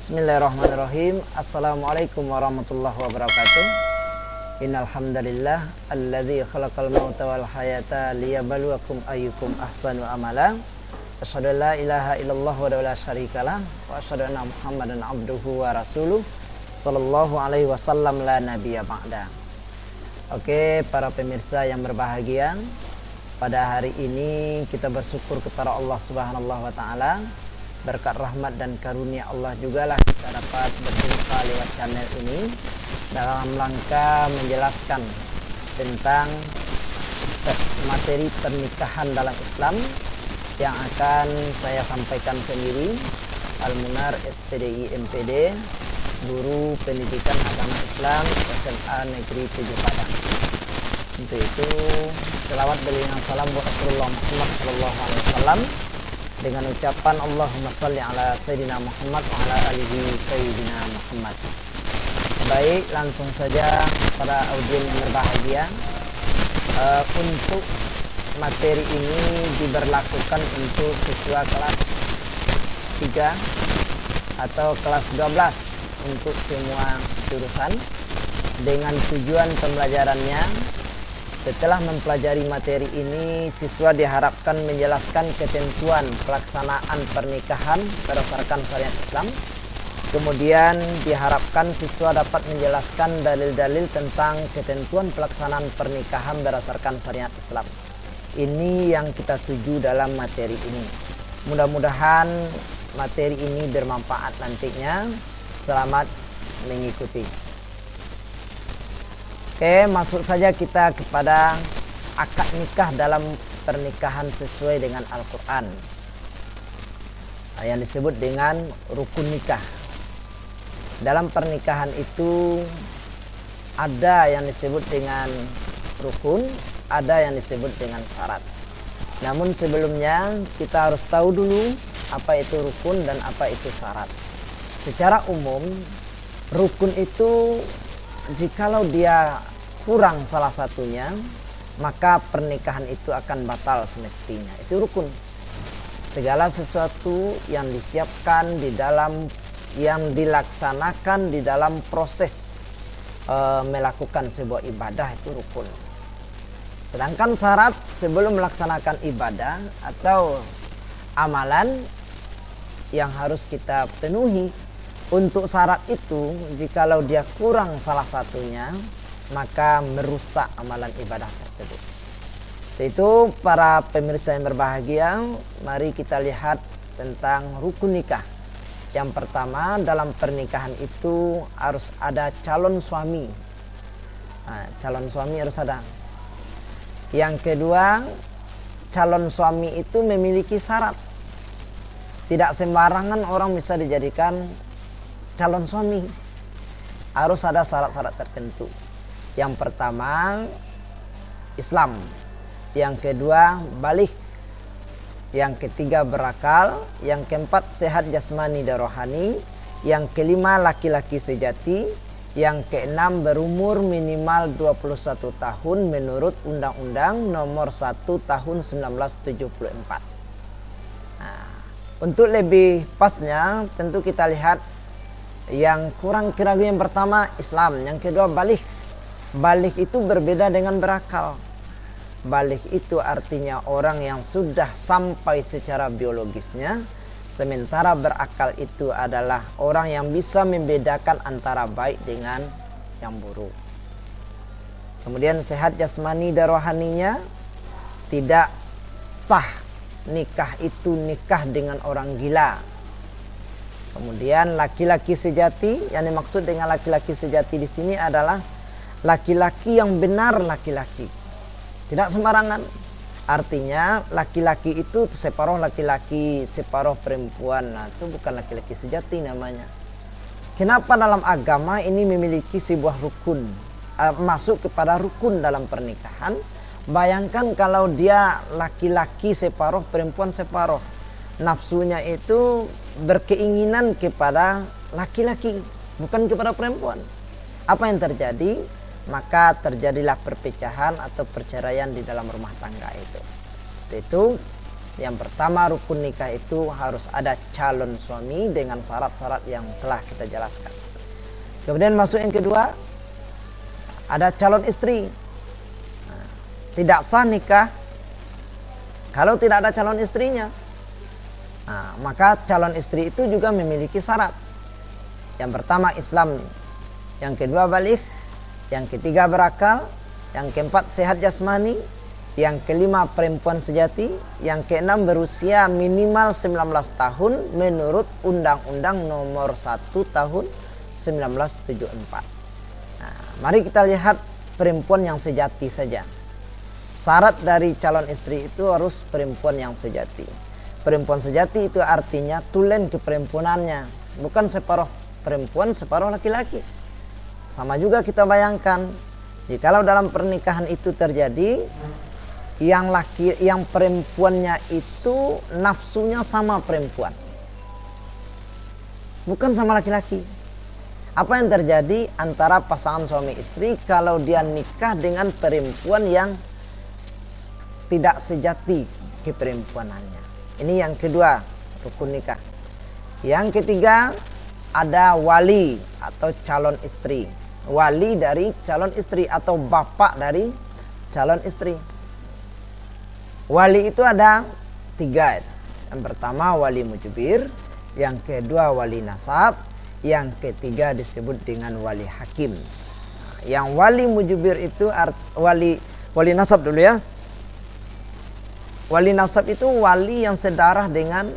Bismillahirrahmanirrahim. Assalamualaikum warahmatullahi wabarakatuh. Innal hamdalillah alladzi khalaqal mauta wal hayata liyabluwakum ayyukum ahsanu amala. Asyhadu an la ilaha illallah wa la syarikalah wa asyhadu anna Muhammadan abduhu wa rasuluh sallallahu alaihi wasallam la nabiyya ba'da. Oke, para pemirsa yang berbahagia, pada hari ini kita bersyukur kepada Allah Subhanahu wa taala. Berkat rahmat dan karunia Allah jugalah kita dapat berjumpa lewat channel ini dalam rangka menjelaskan tentang materi pernikahan dalam Islam yang akan saya sampaikan sendiri, Al-Munar SPDI MPD, Guru Pendidikan Agama Islam SMA Negeri 7 Padang. Untuk itu selawat beliau salam buat Rasulullah Muhammad SAW dengan ucapan Allahumma salli ala Sayyidina Muhammad wa ala alihi Sayyidina Muhammad. Baik, langsung saja para audien yang berbahagia, untuk materi ini diberlakukan untuk siswa kelas 3 atau kelas 12 untuk semua jurusan, dengan tujuan pembelajarannya. Setelah mempelajari materi ini, siswa diharapkan menjelaskan ketentuan pelaksanaan pernikahan berdasarkan syariat Islam. Kemudian diharapkan siswa dapat menjelaskan dalil-dalil tentang ketentuan pelaksanaan pernikahan berdasarkan syariat Islam. Ini yang kita tuju dalam materi ini. Mudah-mudahan materi ini bermanfaat nantinya. Selamat mengikuti. Oke, masuk saja kita kepada akad nikah dalam pernikahan sesuai dengan Al-Quran, yang disebut dengan rukun nikah. Dalam pernikahan itu ada yang disebut dengan rukun, ada yang disebut dengan syarat. Namun sebelumnya kita harus tahu dulu apa itu rukun dan apa itu syarat. Secara umum, rukun itu jikalau dia kurang salah satunya, maka pernikahan itu akan batal semestinya. Itu rukun. Segala sesuatu yang disiapkan di dalam, yang dilaksanakan di dalam proses melakukan sebuah ibadah, itu rukun. Sedangkan syarat sebelum melaksanakan ibadah atau amalan yang harus kita penuhi, untuk syarat itu jikalau dia kurang salah satunya, maka merusak amalan ibadah tersebut. Itu para pemirsa yang berbahagia, mari kita lihat tentang rukun nikah. Yang pertama, dalam pernikahan itu harus ada calon suami. Calon suami harus ada. Yang kedua, calon suami itu memiliki syarat. Tidak sembarangan orang bisa dijadikan calon suami. Harus ada syarat-syarat tertentu. Yang pertama, Islam. Yang kedua, balik. Yang ketiga, berakal. Yang keempat, sehat jasmani dan rohani. Yang kelima, laki-laki sejati. Yang keenam, berumur minimal 21 tahun menurut Undang-Undang Nomor 1 Tahun 1974. Untuk lebih pasnya, tentu kita lihat yang kurang keragu. Yang pertama, Islam. Yang kedua, balik. Balik itu berbeda dengan berakal. Balik itu artinya orang yang sudah sampai secara biologisnya, sementara berakal itu adalah orang yang bisa membedakan antara baik dengan yang buruk. Kemudian sehat jasmani dan rohaninya, tidak sah nikah itu nikah dengan orang gila. Kemudian laki-laki sejati, yang dimaksud dengan laki-laki sejati di sini adalah laki-laki yang benar laki-laki, tidak sembarangan. Artinya laki-laki itu separuh laki-laki, separuh perempuan. Itu bukan laki-laki sejati namanya. Kenapa dalam agama ini memiliki sebuah rukun, masuk kepada rukun dalam pernikahan? Bayangkan kalau dia laki-laki separuh, perempuan separuh. Nafsunya itu berkeinginan kepada laki-laki, bukan kepada perempuan. Apa yang terjadi? Maka terjadilah perpecahan atau perceraian di dalam rumah tangga itu. Itu Yang pertama, rukun nikah itu harus ada calon suami dengan syarat-syarat yang telah kita jelaskan. Kemudian masuk yang kedua, ada calon istri. Tidak sah nikah kalau tidak ada calon istrinya. Maka calon istri itu juga memiliki syarat. Yang pertama Islam, yang kedua baligh, yang ketiga berakal, yang keempat sehat jasmani, yang kelima perempuan sejati, yang keenam berusia minimal 19 tahun menurut Undang-Undang Nomor 1 Tahun 1974. Mari kita lihat perempuan yang sejati saja. Syarat dari calon istri itu harus perempuan yang sejati. Perempuan sejati itu artinya tulen keperempuanannya, bukan separuh perempuan separuh laki-laki. Sama juga kita bayangkan, jikalau dalam pernikahan itu terjadi yang perempuannya itu nafsunya sama perempuan, bukan sama laki-laki. Apa yang terjadi antara pasangan suami istri kalau dia nikah dengan perempuan yang tidak sejati keperempuanannya? Ini yang kedua, rukun nikah. Yang ketiga, ada wali atau calon istri. Wali dari calon istri atau bapak dari calon istri. Wali itu ada 3. Yang pertama wali mujbir, yang kedua wali nasab, yang ketiga disebut dengan wali hakim. Yang wali mujbir itu wali nasab dulu ya. Wali nasab itu wali yang sedarah dengan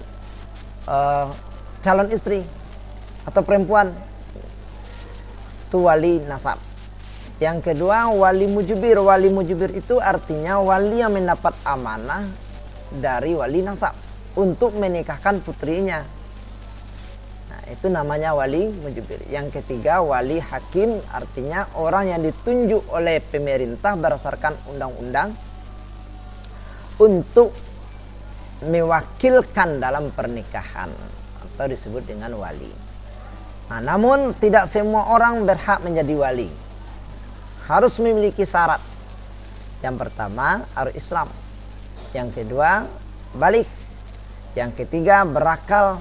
calon istri atau perempuan. Itu wali nasab. Yang kedua wali mujbir. Wali mujbir itu artinya wali yang mendapat amanah dari wali nasab untuk menikahkan putrinya. Itu namanya wali mujbir. Yang ketiga wali hakim, artinya orang yang ditunjuk oleh pemerintah berdasarkan undang-undang untuk mewakilkan dalam pernikahan atau disebut dengan wali. Namun tidak semua orang berhak menjadi wali. Harus memiliki syarat. Yang pertama harus Islam, yang kedua baligh, yang ketiga berakal,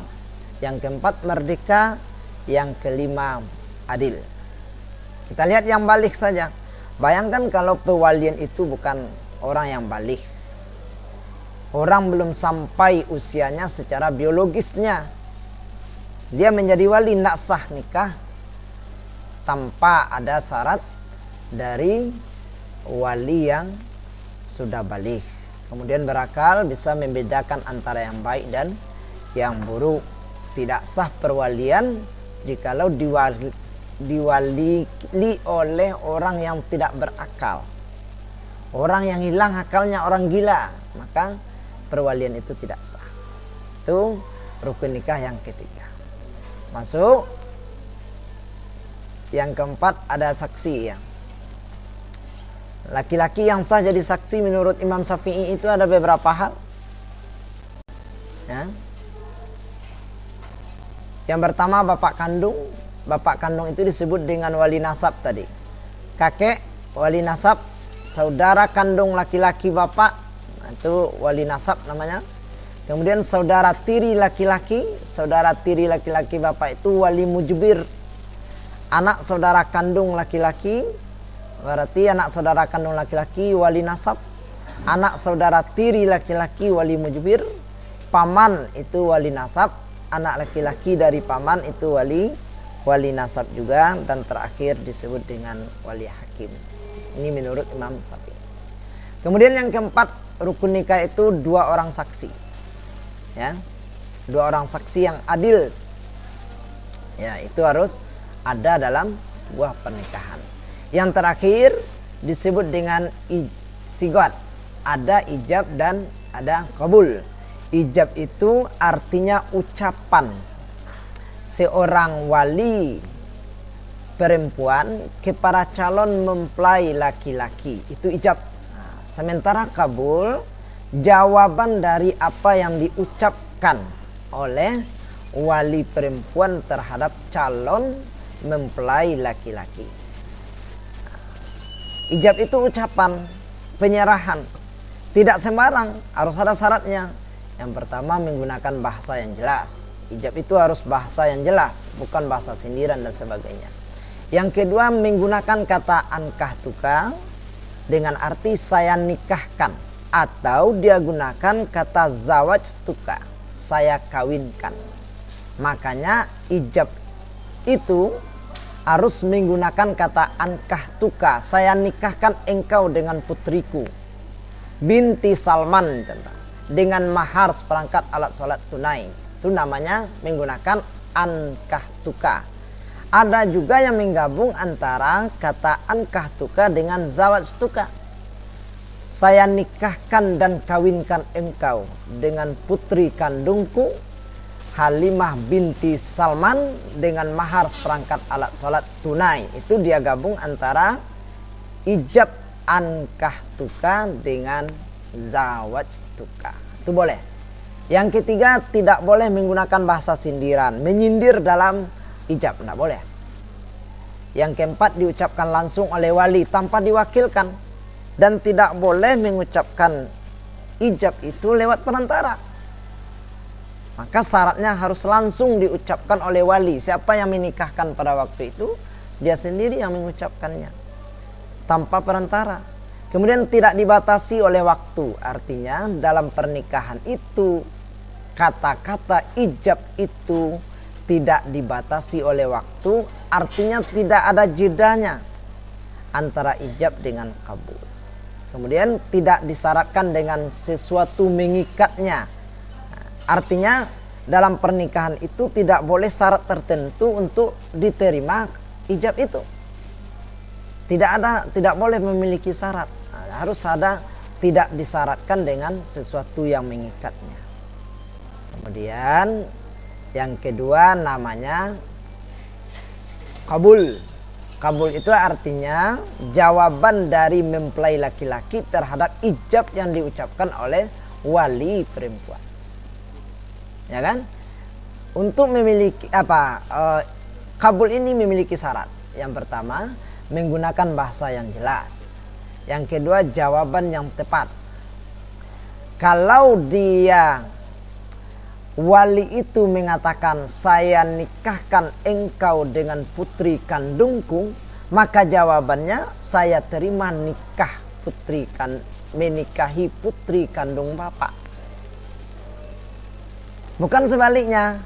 yang keempat merdeka, yang kelima adil. Kita lihat yang baligh saja. Bayangkan kalau pewalian itu bukan orang yang baligh. Orang belum sampai usianya secara biologisnya. Dia menjadi wali, tidak sah nikah tanpa ada syarat dari wali yang sudah baligh. Kemudian berakal, bisa membedakan antara yang baik dan yang buruk. Tidak sah perwalian jikalau diwali oleh orang yang tidak berakal, orang yang hilang akalnya, orang gila, maka perwalian itu tidak sah. Itu rukun nikah yang ketiga. Masuk yang keempat, ada saksi ya. Laki-laki yang sah jadi saksi menurut Imam Syafi'i itu ada beberapa hal ya. Yang pertama bapak kandung. Bapak kandung itu disebut dengan wali nasab tadi. Kakek wali nasab, saudara kandung laki-laki bapak, itu wali nasab namanya. Kemudian saudara tiri laki-laki bapak itu wali mujbir. Anak saudara kandung laki-laki, berarti anak saudara kandung laki-laki wali nasab. Anak saudara tiri laki-laki wali mujbir. Paman itu wali nasab. Anak laki-laki dari paman itu wali nasab juga. Dan terakhir disebut dengan wali hakim. Ini menurut Imam Syafi'i. Kemudian yang keempat, rukun nikah itu 2 orang saksi ya. 2 orang saksi yang adil ya, itu harus ada dalam sebuah pernikahan. Yang terakhir disebut dengan sigat. Ada ijab dan ada kabul. Ijab itu artinya ucapan seorang wali perempuan kepada calon mempelai laki-laki, itu ijab. Sementara kabul jawaban dari apa yang diucapkan oleh wali perempuan terhadap calon mempelai laki-laki. Ijab itu ucapan penyerahan, tidak sembarang, harus ada syaratnya. Yang pertama menggunakan bahasa yang jelas. Ijab itu harus bahasa yang jelas, bukan bahasa sindiran dan sebagainya. Yang kedua menggunakan kata ankah tukang dengan arti saya nikahkan, atau dia gunakan kata zawaj tuka, saya kawinkan. Makanya ijab itu harus menggunakan kata ankah tuka, saya nikahkan engkau dengan putriku binti Salman, contoh, dengan mahar seperangkat alat sholat tunai. Itu namanya menggunakan ankah tuka. Ada juga yang menggabung antara kata ankah tuka dengan zawaj tuka. Saya nikahkan dan kawinkan engkau dengan putri kandungku Halimah binti Salman dengan mahar seperangkat alat sholat tunai. Itu dia gabung antara ijab ankah tuka dengan zawaj tuka. Itu boleh. Yang ketiga, tidak boleh menggunakan bahasa sindiran, menyindir dalam ijab, tidak boleh. Yang keempat, diucapkan langsung oleh wali tanpa diwakilkan, dan tidak boleh mengucapkan ijab itu lewat perantara. Maka syaratnya harus langsung diucapkan oleh wali. Siapa yang menikahkan pada waktu itu, dia sendiri yang mengucapkannya tanpa perantara. Kemudian tidak dibatasi oleh waktu. Artinya dalam pernikahan itu kata-kata ijab itu tidak dibatasi oleh waktu. Artinya tidak ada jedanya antara ijab dengan kabul. Kemudian tidak disyaratkan dengan sesuatu mengikatnya. Artinya dalam pernikahan itu tidak boleh syarat tertentu untuk diterima ijab itu. Tidak boleh memiliki syarat. Harus ada, tidak disyaratkan dengan sesuatu yang mengikatnya. Kemudian yang kedua namanya kabul. Kabul itu artinya jawaban dari mempelai laki-laki terhadap ijab yang diucapkan oleh wali perempuan. Ya kan? Untuk memiliki kabul ini memiliki syarat. Yang pertama, menggunakan bahasa yang jelas. Yang kedua, jawaban yang tepat. Kalau dia wali itu mengatakan saya nikahkan engkau dengan putri kandungku, maka jawabannya saya terima nikah menikahi putri kandung bapak. Bukan sebaliknya.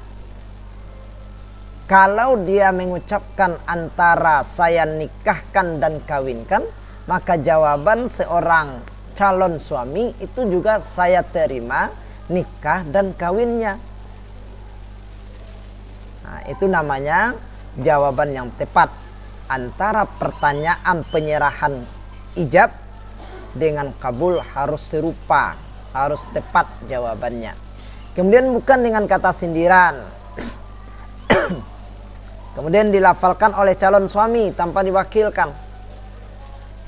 Kalau dia mengucapkan antara saya nikahkan dan kawinkan, maka jawaban seorang calon suami itu juga saya terima nikah dan kawinnya. Nah, itu namanya jawaban yang tepat. Antara pertanyaan penyerahan ijab dengan kabul harus serupa, harus tepat jawabannya. Kemudian bukan dengan kata sindiran. Kemudian dilafalkan oleh calon suami tanpa diwakilkan.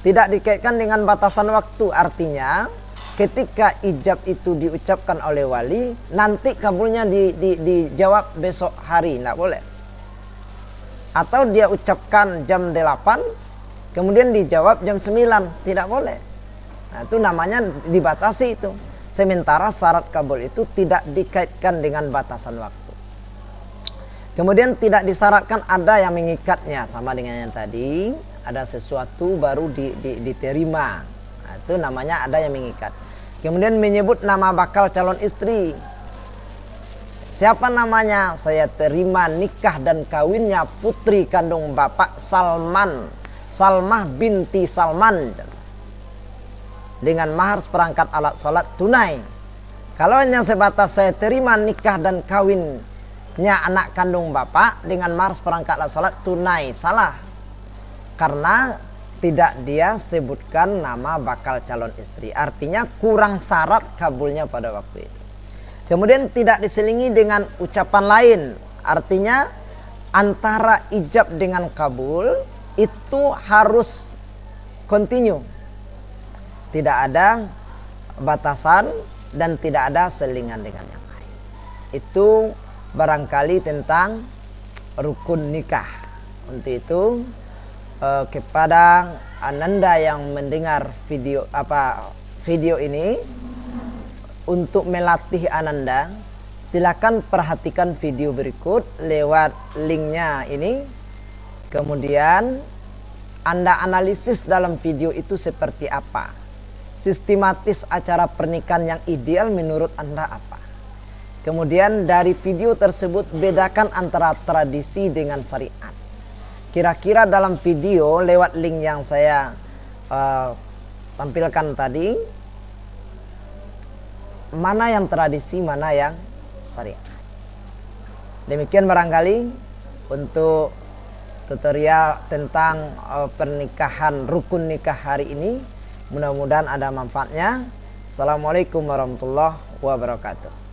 Tidak dikaitkan dengan batasan waktu. Artinya ketika ijab itu diucapkan oleh wali, nanti kabulnya dijawab besok hari. Tidak boleh. Atau dia ucapkan jam 8, kemudian dijawab jam 9. Tidak boleh. Nah, itu namanya dibatasi itu. Sementara syarat kabul itu tidak dikaitkan dengan batasan waktu. Kemudian tidak disyaratkan ada yang mengikatnya. Sama dengan yang tadi, ada sesuatu baru diterima. Nah, itu namanya ada yang mengikat. Kemudian menyebut nama bakal calon istri. Siapa namanya? Saya terima nikah dan kawinnya putri kandung bapak Salman, Salmah binti Salman, dengan mahar seperangkat alat sholat tunai. Kalau hanya sebatas saya terima nikah dan kawinnya anak kandung bapak dengan mahar seperangkat alat sholat tunai, salah. Karena tidak dia sebutkan nama bakal calon istri. Artinya kurang syarat kabulnya pada waktu itu. Kemudian tidak diselingi dengan ucapan lain. Artinya antara ijab dengan kabul itu harus continue. Tidak ada batasan dan tidak ada selingan dengan yang lain. Itu barangkali tentang rukun nikah. Untuk itu kepada Ananda yang mendengar video ini, untuk melatih Ananda, silakan perhatikan video berikut lewat linknya ini. Kemudian Anda analisis dalam video itu seperti apa. Sistematis acara pernikahan yang ideal menurut Anda apa. Kemudian dari video tersebut bedakan antara tradisi dengan syariat. Kira-kira dalam video lewat link yang saya tampilkan tadi, mana yang tradisi, mana yang syariat. Demikian barangkali untuk tutorial tentang pernikahan rukun nikah hari ini. Mudah-mudahan ada manfaatnya. Assalamualaikum warahmatullahi wabarakatuh.